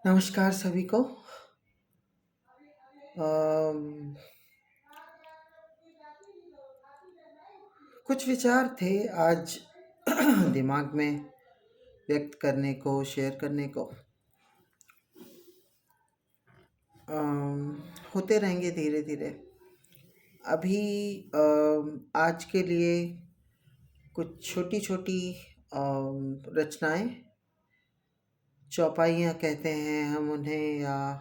नमस्कार सभी को। अम, कुछ विचार थे आज दिमाग में व्यक्त करने को, शेयर करने को। होते रहेंगे धीरे धीरे। अभी आज के लिए कुछ छोटी छोटी रचनाएं, चौपाइयाँ कहते हैं हम उन्हें, या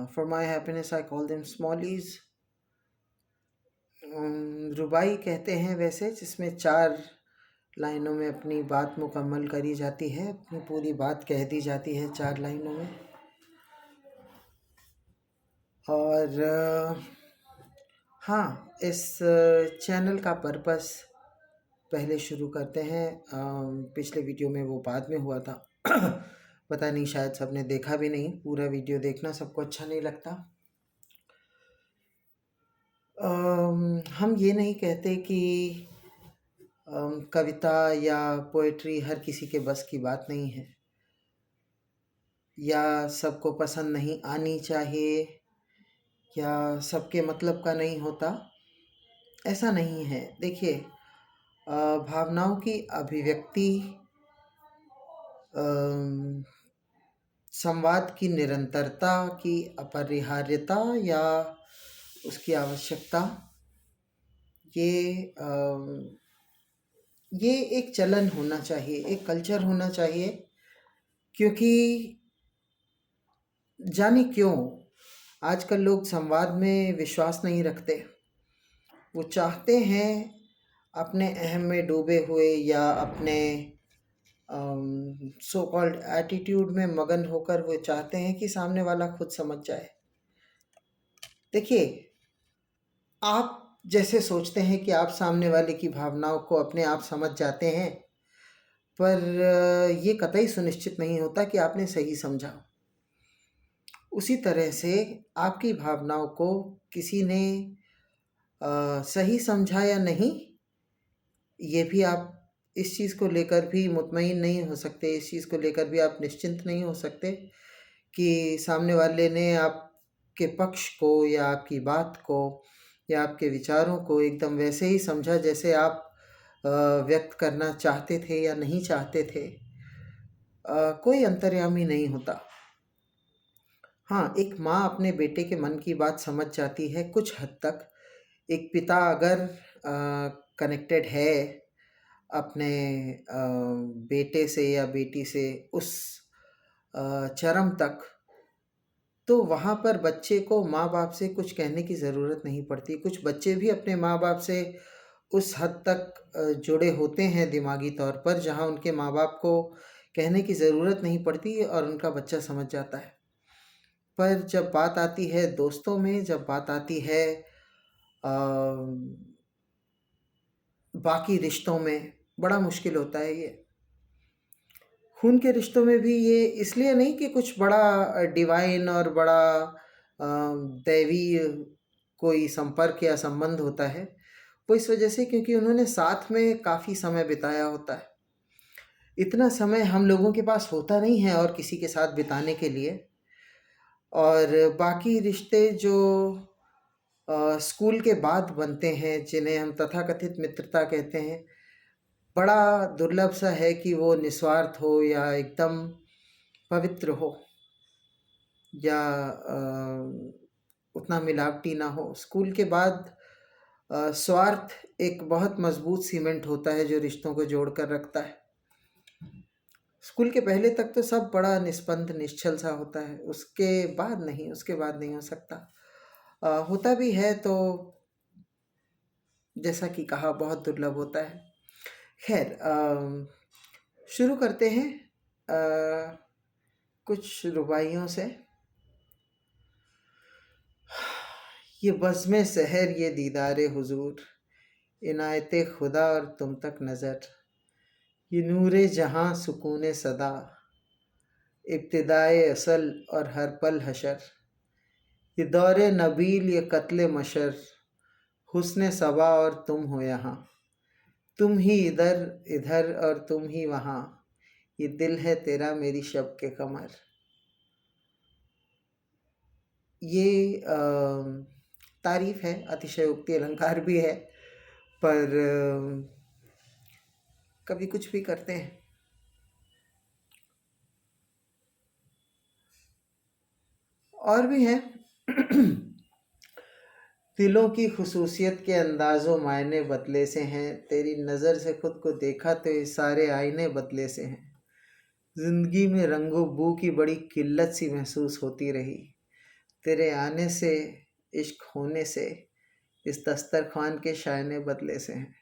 for my happiness I call them smallies. रुबाई कहते हैं वैसे, जिसमें 4 लाइनों में अपनी बात मुकम्मल करी जाती है, अपनी पूरी बात कह दी जाती है 4 लाइनों में। और हाँ, इस चैनल का पर्पस पहले शुरू करते हैं। पिछले वीडियो में वो बाद में हुआ था पता नहीं, शायद सबने देखा भी नहीं। पूरा वीडियो देखना सबको अच्छा नहीं लगता। हम ये नहीं कहते कि कविता या पोएट्री हर किसी के बस की बात नहीं है, या सबको पसंद नहीं आनी चाहिए, या सबके मतलब का नहीं होता। ऐसा नहीं है। देखिए, भावनाओं की अभिव्यक्ति अम, संवाद की निरंतरता की अपरिहार्यता या उसकी आवश्यकता, ये ये एक चलन होना चाहिए, एक कल्चर होना चाहिए। क्योंकि जाने क्यों आजकल लोग संवाद में विश्वास नहीं रखते। वो चाहते हैं अपने अहम में डूबे हुए, या अपने सो कॉल्ड एटीट्यूड में मगन होकर वो चाहते हैं कि सामने वाला खुद समझ जाए। देखिए, आप जैसे सोचते हैं कि आप सामने वाले की भावनाओं को अपने आप समझ जाते हैं, पर ये कतई सुनिश्चित नहीं होता कि आपने सही समझा। उसी तरह से आपकी भावनाओं को किसी ने सही समझा या नहीं, ये भी आप इस चीज़ को लेकर भी मुतमईन नहीं हो सकते। इस चीज़ को लेकर भी आप निश्चिंत नहीं हो सकते कि सामने वाले ने आपके पक्ष को, या आपकी बात को, या आपके विचारों को एकदम वैसे ही समझा जैसे आप व्यक्त करना चाहते थे या नहीं चाहते थे। कोई अंतर्यामी नहीं होता। हाँ, एक माँ अपने बेटे के मन की बात समझ जाती है कुछ हद तक। एक पिता अगर कनेक्टेड है अपने बेटे से या बेटी से उस चरम तक, तो वहाँ पर बच्चे को माँ बाप से कुछ कहने की ज़रूरत नहीं पड़ती। कुछ बच्चे भी अपने माँ बाप से उस हद तक जुड़े होते हैं दिमागी तौर पर, जहाँ उनके माँ बाप को कहने की ज़रूरत नहीं पड़ती और उनका बच्चा समझ जाता है। पर जब बात आती है दोस्तों में, जब बात आती है बाकी रिश्तों में, बड़ा मुश्किल होता है ये। खून के रिश्तों में भी ये इसलिए नहीं कि कुछ बड़ा डिवाइन और बड़ा दैवी कोई संपर्क या संबंध होता है। वो इस वजह से क्योंकि उन्होंने साथ में काफ़ी समय बिताया होता है। इतना समय हम लोगों के पास होता नहीं है और किसी के साथ बिताने के लिए। और बाकी रिश्ते जो स्कूल के बाद बनते हैं, जिन्हें हम तथाकथित मित्रता कहते हैं, बड़ा दुर्लभ सा है कि वो निस्वार्थ हो या एकदम पवित्र हो, या उतना मिलावटी ना हो। स्कूल के बाद स्वार्थ एक बहुत मजबूत सीमेंट होता है जो रिश्तों को जोड़ कर रखता है। स्कूल के पहले तक तो सब बड़ा निस्पंद निश्चल सा होता है, उसके बाद नहीं, उसके बाद नहीं हो सकता। होता भी है तो जैसा कि कहा, बहुत दुर्लभ होता है। खैर, शुरू करते हैं कुछ रुबाइयों से। ये बज़्म सहर, ये दीदारे हुजूर, इनायते खुदा और तुम तक नज़र, ये नूरे जहाँ सुकून सदा, इब्तिदाए असल और हर पल हशर, ये दौरे नबील, ये कत्ले मशर, हुस्न सबा और तुम हो यहाँ, तुम ही इधर इधर और तुम ही वहाँ, ये दिल है तेरा मेरी शब के कमर। ये तारीफ है, अतिशयोक्ति अलंकार भी है, पर कभी कुछ भी करते हैं। और भी है। दिलों की खुसूसियत के अंदाज़ो मायने बदले से हैं, तेरी नज़र से खुद को देखा तो ये सारे आईने बदले से हैं। जिंदगी में रंगो बू की बड़ी किल्लत सी महसूस होती रही, तेरे आने से, इश्क होने से, इस दस्तरखान के शायने बदले से हैं।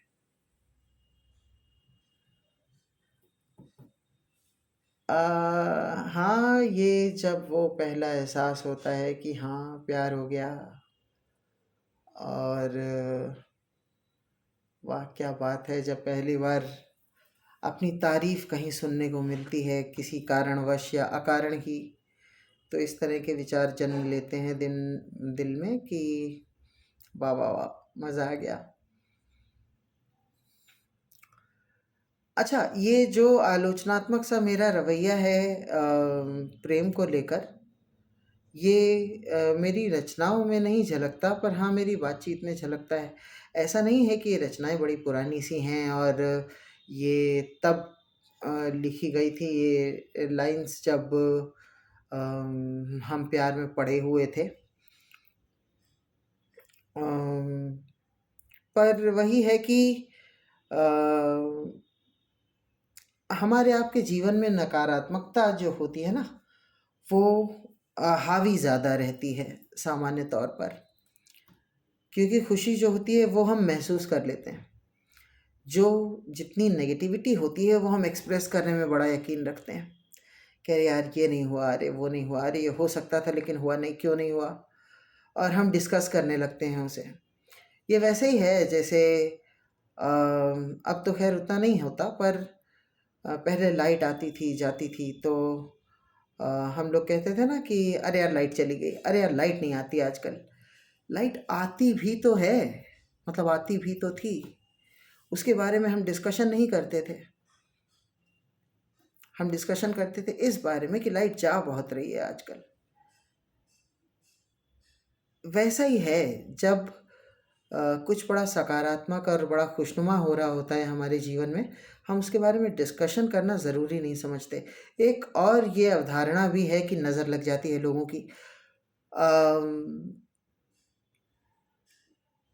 हाँ, ये जब वो पहला एहसास होता है कि हाँ प्यार हो गया, और वाह क्या बात है, जब पहली बार अपनी तारीफ कहीं सुनने को मिलती है किसी कारणवश या अकारण ही, तो इस तरह के विचार जन्म लेते हैं दिल में कि वाह वाह वाह, मज़ा आ गया। अच्छा, ये जो आलोचनात्मक सा मेरा रवैया है प्रेम को लेकर, ये मेरी रचनाओं में नहीं झलकता, पर हाँ मेरी बातचीत में झलकता है। ऐसा नहीं है कि ये रचनाएं बड़ी पुरानी सी हैं और ये तब लिखी गई थी, ये लाइंस जब हम प्यार में पड़े हुए थे। अम, पर वही है कि अ, हमारे आपके जीवन में नकारात्मकता जो होती है ना, वो हावी ज़्यादा रहती है सामान्य तौर पर, क्योंकि खुशी जो होती है वो हम महसूस कर लेते हैं। जो जितनी नेगेटिविटी होती है वो हम एक्सप्रेस करने में बड़ा यकीन रखते हैं, कह रहे यार ये नहीं हुआ, अरे वो नहीं हुआ, अरे ये हो सकता था लेकिन हुआ नहीं, क्यों नहीं हुआ, और हम डिस्कस करने लगते हैं उसे। ये वैसे ही है जैसे अब तो खैर उतना नहीं होता, पर पहले लाइट आती थी जाती थी तो अ, हम लोग कहते थे ना कि अरे यार लाइट चली गई, अरे यार लाइट नहीं आती आजकल। लाइट आती भी तो है, मतलब आती भी तो थी, उसके बारे में हम डिस्कशन नहीं करते थे। हम डिस्कशन करते थे इस बारे में कि लाइट जा बहुत रही है आजकल। वैसा ही है जब कुछ बड़ा सकारात्मक और बड़ा खुशनुमा हो रहा होता है हमारे जीवन में, हम उसके बारे में डिस्कशन करना ज़रूरी नहीं समझते। एक और ये अवधारणा भी है कि नज़र लग जाती है लोगों की।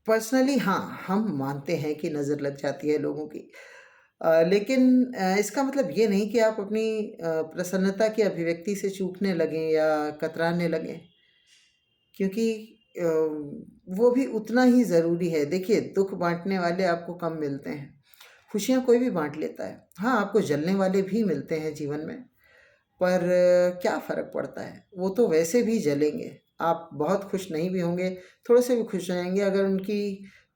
पर्सनली हाँ, हम मानते हैं कि नज़र लग जाती है लोगों की। लेकिन इसका मतलब ये नहीं कि आप अपनी प्रसन्नता की अभिव्यक्ति से चूकने लगें या कतराने लगें, क्योंकि अ, वो भी उतना ही ज़रूरी है। देखिए, दुःख बाँटने वाले आपको कम मिलते हैं, खुशियाँ कोई भी बाँट लेता है। हाँ, आपको जलने वाले भी मिलते हैं जीवन में, पर क्या फ़र्क पड़ता है, वो तो वैसे भी जलेंगे। आप बहुत खुश नहीं भी होंगे, थोड़े से भी खुश हो जाएँगे, अगर उनकी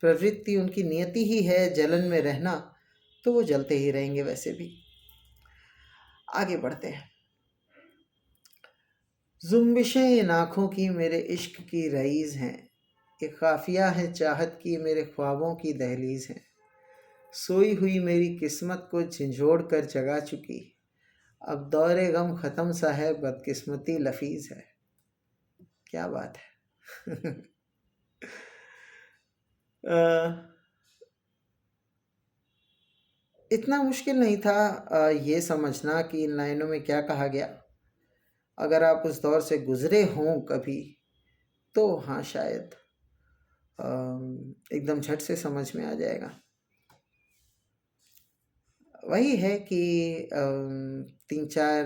प्रवृत्ति, उनकी नियति ही है जलन में रहना, तो वो जलते ही रहेंगे वैसे भी। आगे बढ़ते हैं। जुम्बिशें इन आँखों की मेरे इश्क की रईस हैं, एक काफिया है चाहत की मेरे ख्वाबों की दहलीज है, सोई हुई मेरी किस्मत को झंझोड़ कर जगा चुकी, अब दौरे गम ख़त्म सा है बदकिस्मती लफीज है। क्या बात है। अ, इतना मुश्किल नहीं था ये समझना कि इन लाइनों में क्या कहा गया। अगर आप उस दौर से गुजरे हों कभी, तो हाँ शायद एकदम झट से समझ में आ जाएगा। वही है कि 3-4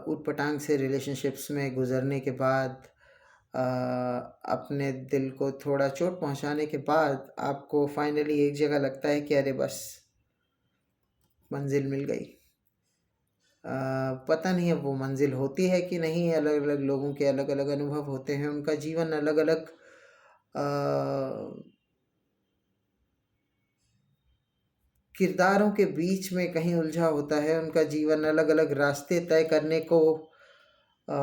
ऊट-पटांग से रिलेशनशिप्स में गुज़रने के बाद, अपने दिल को थोड़ा चोट पहुंचाने के बाद, आपको फाइनली एक जगह लगता है कि अरे बस मंजिल मिल गई। पता नहीं अब वो मंजिल होती है कि नहीं, अलग अलग लोगों के अलग अलग अनुभव होते हैं, उनका जीवन अलग अलग किरदारों के बीच में कहीं उलझा होता है, उनका जीवन अलग अलग रास्ते तय करने को अ,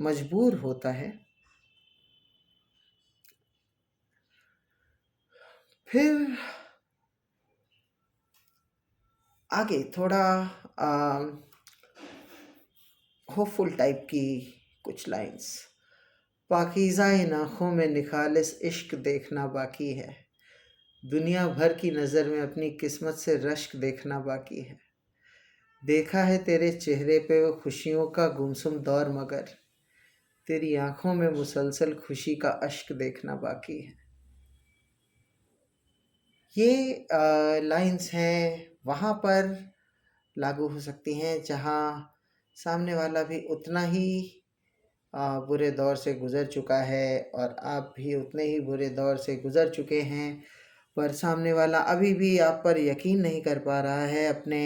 मजबूर होता है। फिर आगे थोड़ा होपफुल टाइप की कुछ लाइंस। पाकीज़ा इन आँखों में निखालिस इश्क देखना बाकी है। दुनिया भर की नज़र में अपनी किस्मत से रश्क देखना बाकी है। देखा है तेरे चेहरे पे वो खुशियों का गुमसुम दौर, मगर तेरी आंखों में मुसलसल खुशी का अश्क देखना बाकी है। ये लाइंस हैं वहाँ पर लागू हो सकती हैं जहाँ सामने वाला भी उतना ही बुरे दौर से गुज़र चुका है और आप भी उतने ही बुरे दौर से गुज़र चुके हैं, पर सामने वाला अभी भी आप पर यकीन नहीं कर पा रहा है अपने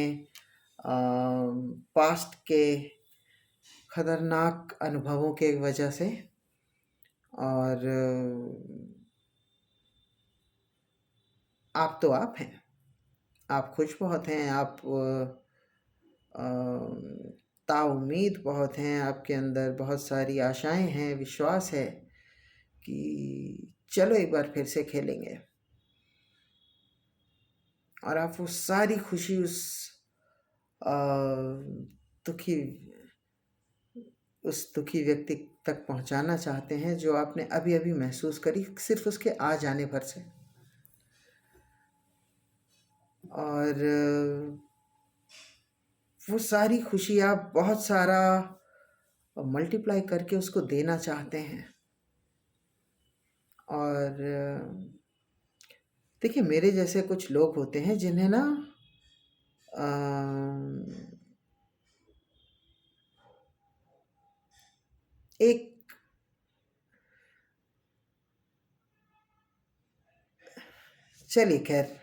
पास्ट के खतरनाक अनुभवों के वजह से। और आप तो आप हैं, आप खुश बहुत हैं, आप ताउम्मीद बहुत हैं, आपके अंदर बहुत सारी आशाएं हैं, विश्वास है कि चलो एक बार फिर से खेलेंगे। और आप वो सारी खुशी उस दुखी व्यक्ति तक पहुंचाना चाहते हैं जो आपने अभी अभी महसूस करी सिर्फ उसके आ जाने भर से। और वो सारी खुशी आप बहुत सारा मल्टीप्लाई करके उसको देना चाहते हैं। और देखिए, मेरे जैसे कुछ लोग होते हैं जिन्हें ना एक चलिए खैर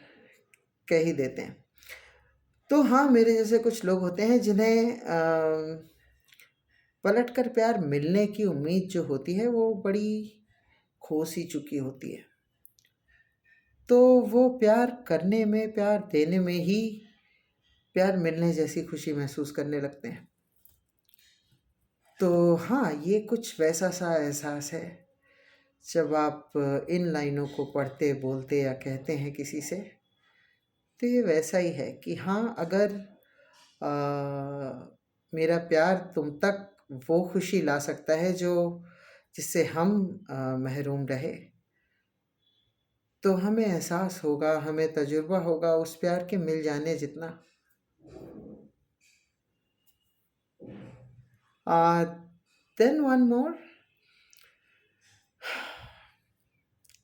कह ही देते हैं। तो हाँ, मेरे जैसे कुछ लोग होते हैं जिन्हें पलट कर प्यार मिलने की उम्मीद जो होती है वो बड़ी खो सी चुकी होती है। तो वो प्यार करने में, प्यार देने में ही प्यार मिलने जैसी खुशी महसूस करने लगते हैं। तो हाँ, ये कुछ वैसा सा एहसास है जब आप इन लाइनों को पढ़ते, बोलते या कहते हैं किसी से, तो ये वैसा ही है कि हाँ, अगर मेरा प्यार तुम तक वो खुशी ला सकता है जो जिससे हम महरूम रहे, तो हमें एहसास होगा, हमें तजुर्बा होगा उस प्यार के मिल जाने जितना। देन वन मोर,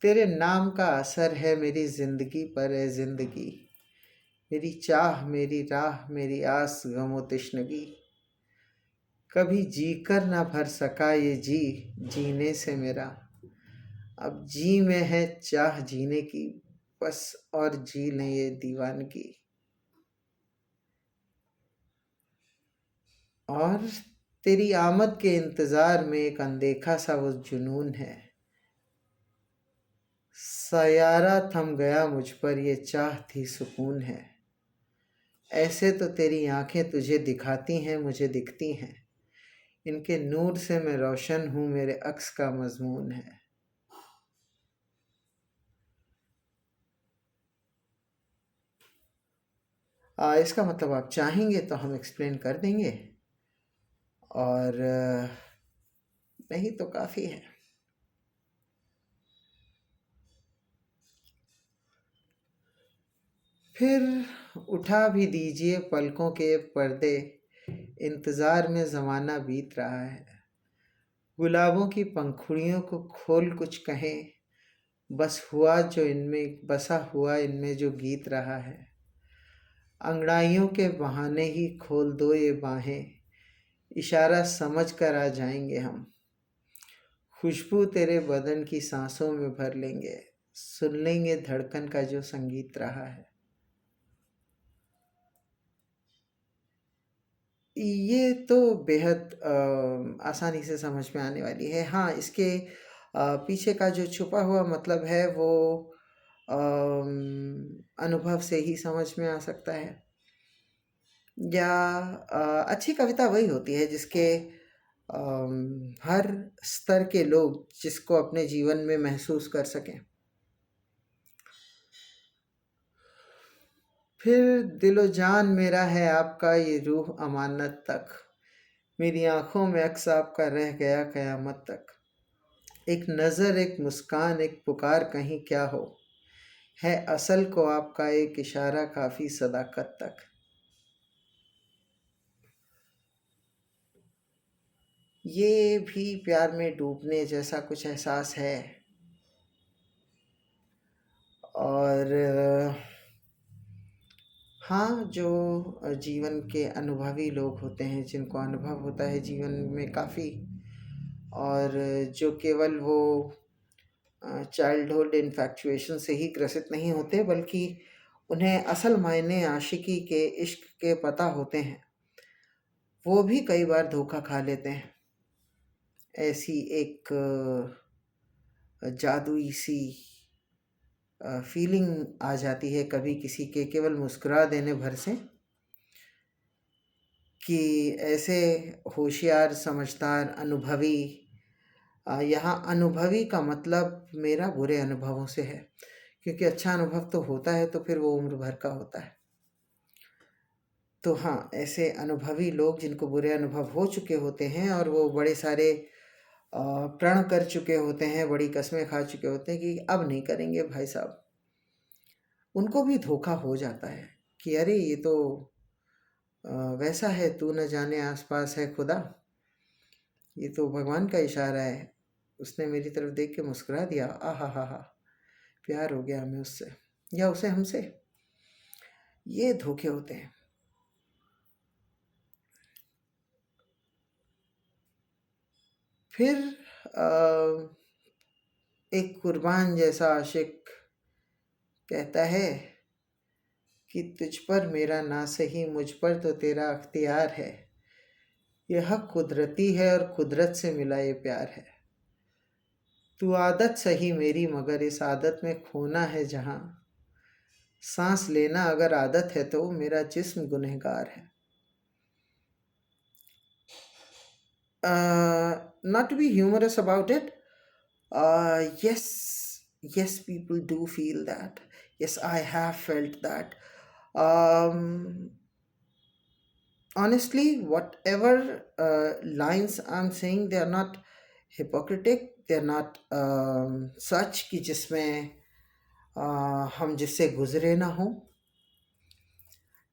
तेरे नाम का असर है मेरी जिंदगी पर, है जिंदगी मेरी चाह, मेरी राह, मेरी आस, गमो तिश्नगी। कभी जी कर ना भर सका ये जी जीने से मेरा, अब जी में है चाह जीने की, बस और जी लें ये दीवानगी। और तेरी आमद के इंतज़ार में एक अनदेखा सा वो जुनून है, सयारा थम गया मुझ पर, ये चाह थी सुकून है। ऐसे तो तेरी आंखें तुझे दिखाती हैं, मुझे दिखती हैं, इनके नूर से मैं रोशन हूँ, मेरे अक्स का मजमून है। इसका मतलब आप चाहेंगे तो हम एक्सप्लेन कर देंगे, और नहीं तो काफ़ी है। फिर उठा भी दीजिए पलकों के पर्दे, इंतज़ार में ज़माना बीत रहा है। गुलाबों की पंखुड़ियों को खोल कुछ कहें, बस हुआ जो इनमें, बसा हुआ इनमें जो गीत रहा है। अंगड़ाइयों के बहाने ही खोल दो ये बाहें, इशारा समझ कर आ जाएंगे हम। खुशबू तेरे बदन की सांसों में भर लेंगे, सुन लेंगे धड़कन का जो संगीत रहा है। ये तो बेहद आसानी से समझ में आने वाली है। हाँ, इसके पीछे का जो छुपा हुआ मतलब है वो अनुभव से ही समझ में आ सकता है। या अच्छी कविता वही होती है जिसके हर स्तर के लोग जिसको अपने जीवन में महसूस कर सकें। फिर दिलो जान मेरा है आपका, ये रूह अमानत तक, मेरी आंखों में अक्स आपका रह गया क़यामत तक। एक नज़र, एक मुस्कान, एक पुकार कहीं क्या हो, है असल को आपका एक इशारा काफ़ी सदाकत तक। ये भी प्यार में डूबने जैसा कुछ एहसास है। और हाँ, जो जीवन के अनुभवी लोग होते हैं, जिनको अनुभव होता है जीवन में काफ़ी, और जो केवल वो चाइल्डहुड इन्फैक्चुएशन से ही ग्रसित नहीं होते, बल्कि उन्हें असल मायने आशिकी के, इश्क के पता होते हैं, वो भी कई बार धोखा खा लेते हैं। ऐसी एक जादुई सी फीलिंग आ जाती है कभी किसी के केवल मुस्कुरा देने भर से, कि ऐसे होशियार, समझदार, अनुभवी, यहाँ अनुभवी का मतलब मेरा बुरे अनुभवों से है, क्योंकि अच्छा अनुभव तो होता है तो फिर वो उम्र भर का होता है। तो हाँ, ऐसे अनुभवी लोग जिनको बुरे अनुभव हो चुके होते हैं और वो बड़े सारे प्रण कर चुके होते हैं, बड़ी कस्में खा चुके होते हैं कि अब नहीं करेंगे भाई साहब, उनको भी धोखा हो जाता है कि अरे ये तो वैसा है, तू न जाने आसपास है खुदा, ये तो भगवान का इशारा है, उसने मेरी तरफ देख के मुस्कुरा दिया, आ हा, प्यार हो गया हमें उससे या उसे हमसे। ये धोखे होते हैं। फिर एक कुर्बान जैसा आशिक कहता है कि तुझ पर मेरा ना सही, मुझ पर तो तेरा अख्तियार है, यह कुदरती है और कुदरत से मिला ये प्यार है। तू आदत सही मेरी, मगर इस आदत में खोना है जहाँ, सांस लेना अगर आदत है तो मेरा जिस्म गुनहगार है। Not to be humorous about it, yes, people do feel that. Yes, I have felt that. Um, Honestly, whatever lines I'm saying, they are not hypocritic. They're not such कि जिसमें हम जिससे गुजरे ना हो।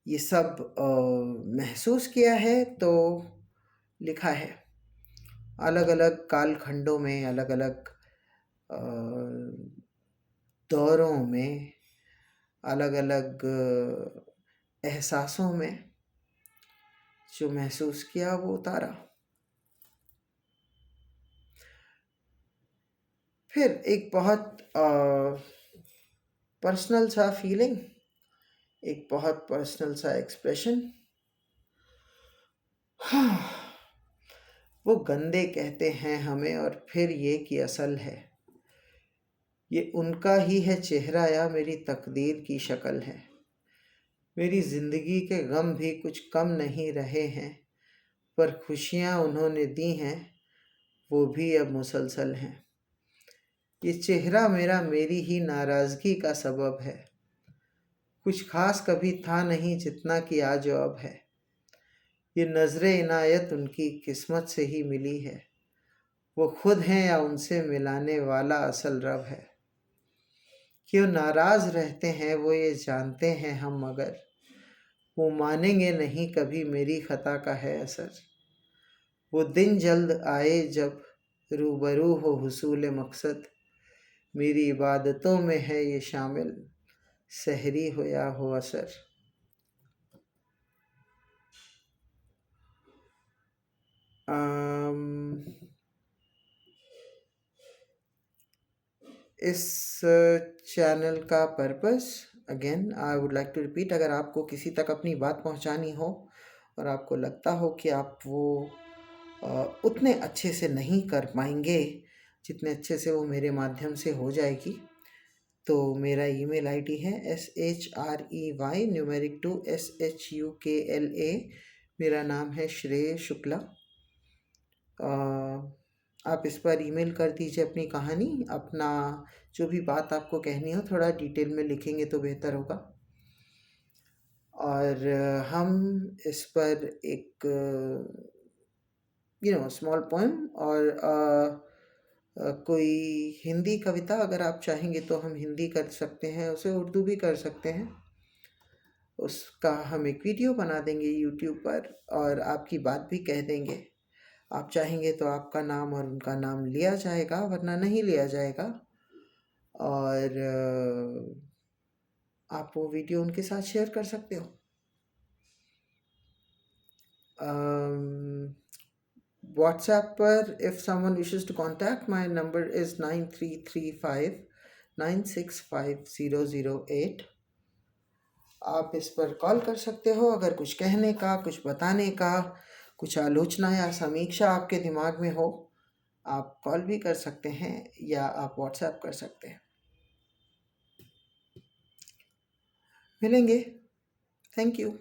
ये सब महसूस किया है तो लिखा है। अलग अलग कालखंडों में, अलग अलग दौरों में, अलग अलग एहसासों में जो महसूस किया वो उतारा। फिर एक बहुत पर्सनल सा फीलिंग, एक बहुत पर्सनल सा एक्सप्रेशन। वो गंदे कहते हैं हमें और फिर ये कि असल है, ये उनका ही है चेहरा या मेरी तकदीर की शक्ल है। मेरी ज़िंदगी के गम भी कुछ कम नहीं रहे हैं, पर खुशियाँ उन्होंने दी हैं वो भी अब मुसलसल हैं। ये चेहरा मेरा मेरी ही नाराज़गी का सबब है, कुछ खास कभी था नहीं जितना कि आज अब है। ये नज़रे इनायत उनकी किस्मत से ही मिली है, वो खुद हैं या उनसे मिलाने वाला असल रब है। क्यों नाराज़ रहते हैं वो ये जानते हैं हम, मगर वो मानेंगे नहीं कभी मेरी ख़ता का है असर। वो दिन जल्द आए जब रूबरू हो हुसूल मकसद, मेरी इबादतों में है ये शामिल, सहरी हो या हो असर। इस चैनल का purpose, again I would like to repeat, अगर आपको किसी तक अपनी बात पहुंचानी हो और आपको लगता हो कि आप वो उतने अच्छे से नहीं कर पाएंगे जितने अच्छे से वो मेरे माध्यम से हो जाएगी, तो मेरा ईमेल आईडी है SHREY न्यूमेरिक 2 SHUKLA। मेरा नाम है श्रेय शुक्ला। आप इस पर ईमेल कर दीजिए अपनी कहानी, अपना जो भी बात आपको कहनी हो, थोड़ा डिटेल में लिखेंगे तो बेहतर होगा। और हम इस पर एक स्मॉल पोएम और कोई हिंदी कविता अगर आप चाहेंगे तो हम हिंदी कर सकते हैं, उसे उर्दू भी कर सकते हैं। उसका हम एक वीडियो बना देंगे यूट्यूब पर और आपकी बात भी कह देंगे। आप चाहेंगे तो आपका नाम और उनका नाम लिया जाएगा, वरना नहीं लिया जाएगा। और आप वो वीडियो उनके साथ शेयर कर सकते हो। व्हाट्सएप पर if someone wishes to contact, my number is 9335965008। आप इस पर कॉल कर सकते हो अगर कुछ कहने का, कुछ बताने का, कुछ आलोचना या समीक्षा आपके दिमाग में हो। आप कॉल भी कर सकते हैं या आप व्हाट्सएप कर सकते हैं। मिलेंगे। Thank you.